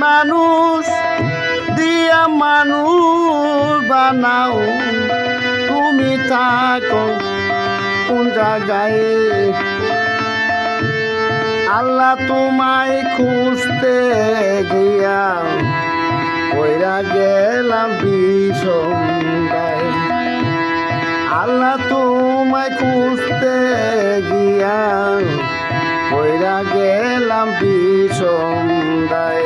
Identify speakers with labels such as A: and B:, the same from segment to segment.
A: মানুষ দিয়া মানুষ বানাও, তুমি থাকো কোন জায়গায়? আল্লাহ তোমায় খুঁজতে গিয়া কইরা গেলাম বিষমদায়। আল্লাহ তোমায় খুঁজতে গিয়া কইরা গেলাম বিষমদায়।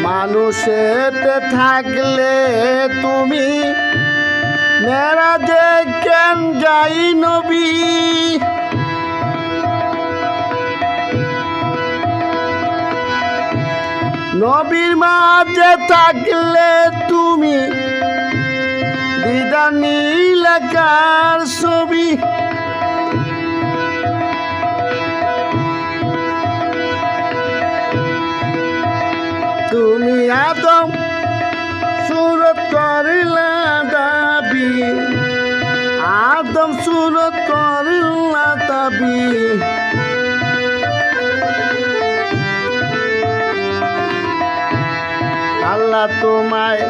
A: মানুষেতে থাকলে তুমি মেরাজে কেন যাই নবী? নবীর মাঝে থাকলে তুমি দিদার নীলাকার ছবি। তুমি আদম সুরত করিলা দাবি, আদম সুরত করিলা দাবি। আল্লাহ তোমায়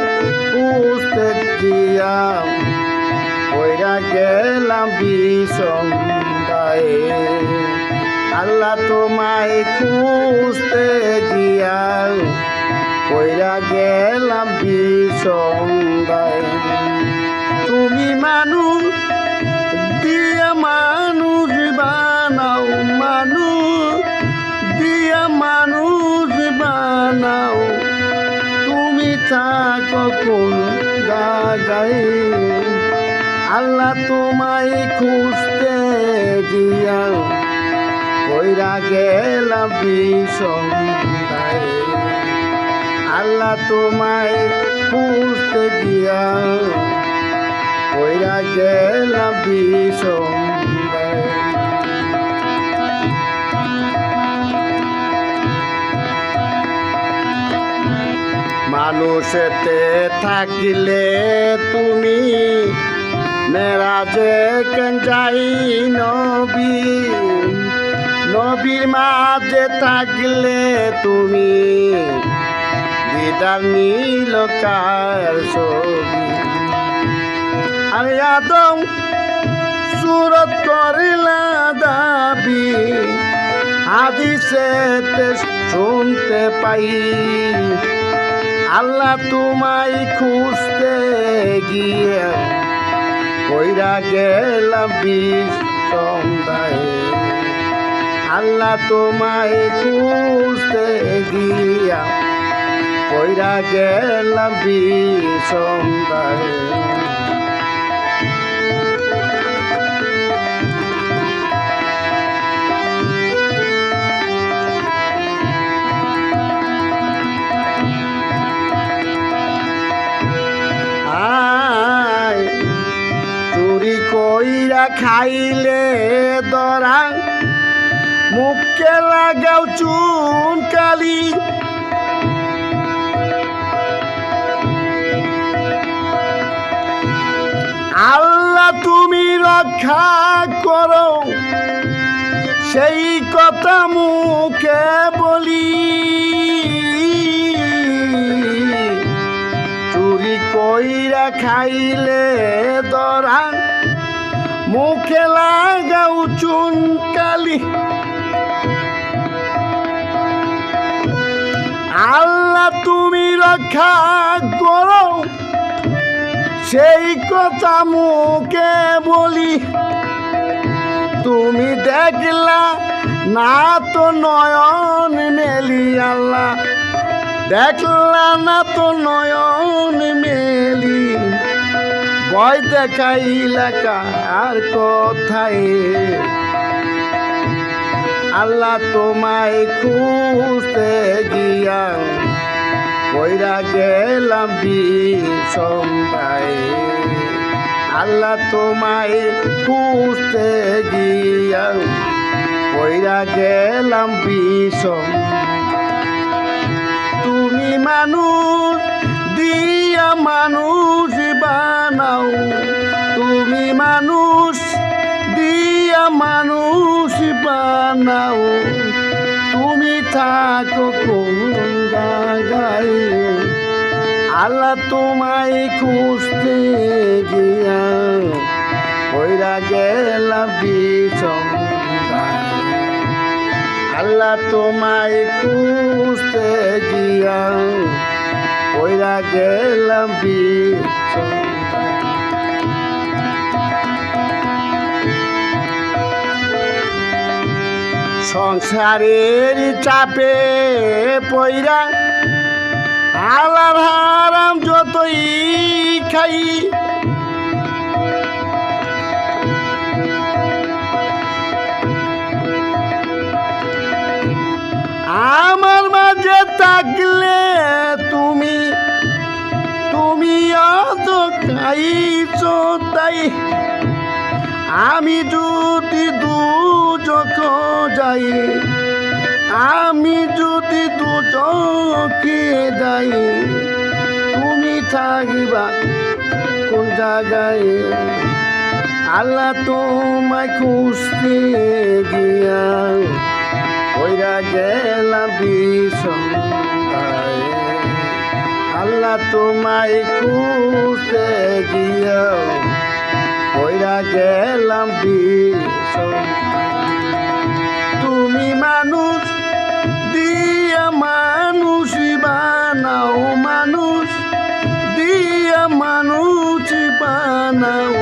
A: খুঁজতে দিয়া কইরা গেলাম বিষমদায়। আল্লাহ তোমায় খুঁজতে গিয়া কইরা গেলাম বিষমদায়। তুমি মানুষ দিয়া মানুষ বানাও, মানুষ দিয়া মানুষ বানাও, তুমি থাকো কোন জায়গায়? আল্লাহ তোমায় খুঁজতে গিয়া কইরা গেলাম বিষমদায়। আল্লাহ তোমায় খুঁজতে গিয়া কইরা গেলাম বিষমদায়। মানুষেতে থাকিলে তুমি মেরাজে কেন যাই নবী? নবীর মাঝে থাকলে তুমি দিদার নীলকার ছবি। আর আদম সুরত করিলা দাবি, হাদিসেতে শুনতে পাই। আল্লাহ তোমায় খুঁজতে গিয়ে কইরা গেলাম বিষমদায়। আল্লাহ তোমায় খুঁজতে গিয়া কইরা গেলাম বিষমদায়। চুরি কইরা খাইলে দরা, মুখে লাগাও চুন কালি। আল্লাহ তুমি রক্ষা করো, সেই কথা মুখে বলি। চুরি কইরা খাইলে দরা, মুখে লাগাও চুন কালি। আল্লাহ তুমি রক্ষা করো, সেই কথা মুখে বলি। তুমি দেখলা না তো নয়ন মেলি, আল্লাহ দেখলা না তো নয়ন মেলি। ভয় দেখাইলা কার কথায়? আল্লাহ তোমায় খুঁজতে গিয়া কইরা গেলাম বিষমদায়। আল্লাহ তোমায় খুঁজতে গিয়া কইরা গেলাম বিষম। তুমি মানুষ দিয়া মানুষ বানাও, তুমি মানুষ দিয়া মানুষ বানাও, তুমি থাকো কোন জায়গায়, আল্লাহ তোমায় খুঁজতে গিয়া কইরা গেলাম বিছানায়, আল্লাহ তোমায় খুঁজতে গিয়া কইরা গেলাম বিছানায়। সংসারের চাপে পইরা হালাল হারাম যতই খাই, আমার মাঝে থাকলে তুমি তুমি অত খাইছো তাই, আমি যদি দুজক যাই, আমি যদি দুজকে যাই, তুমি থাকিবা কোন জায়গায়, আল্লাহ তোমায় খুঁজতে গিয়া কইরা গেলাম বিছানায়, আল্লাহ তোমায় খুঁজতে গিয়া কইরা গেলাম বিছানায়। তুমি মানুষ দিয়া মানুষ বানাও, মানুষ দিয়া মানুষ বানাও,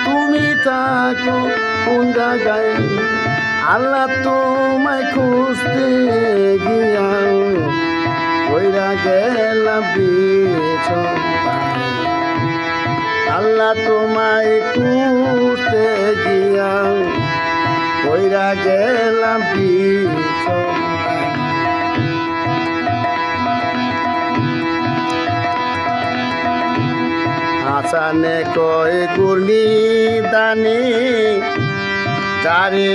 A: তুমি থাকো কোন জায়গায়, আল্লাহ তোমায় খুঁজতে গিয়া কইরা গেলাম বিছানায়, আল্লাহ তোমায় খুঁজতে গিয়া কইরা গেলাম বিছানায়। হাসানে কয় গুলি দানি, যারে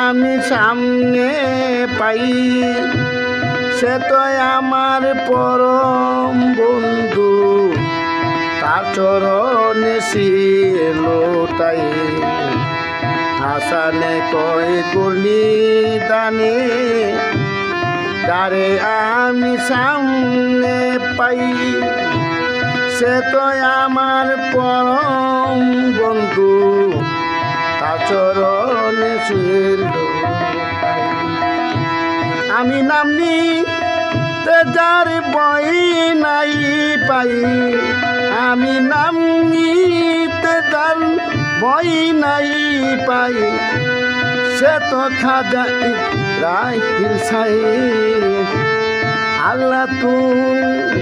A: আমি সামনে পাই, সে তো আমার পরম বন্ধু, তার চরণে ছিল তাই। হাসানে কয় গুলি দানি, যারে আমি সামনে পাই, সে তো আমার পরম বন্ধু, তার চরণে ছিল তাই। আমি নাম নিতে যার বই নাই পাই, আমি নাম নিতে যার বই নাই পাই, সে তো খাজা ইব্রাহিম সাই। আল্লাহ তুমি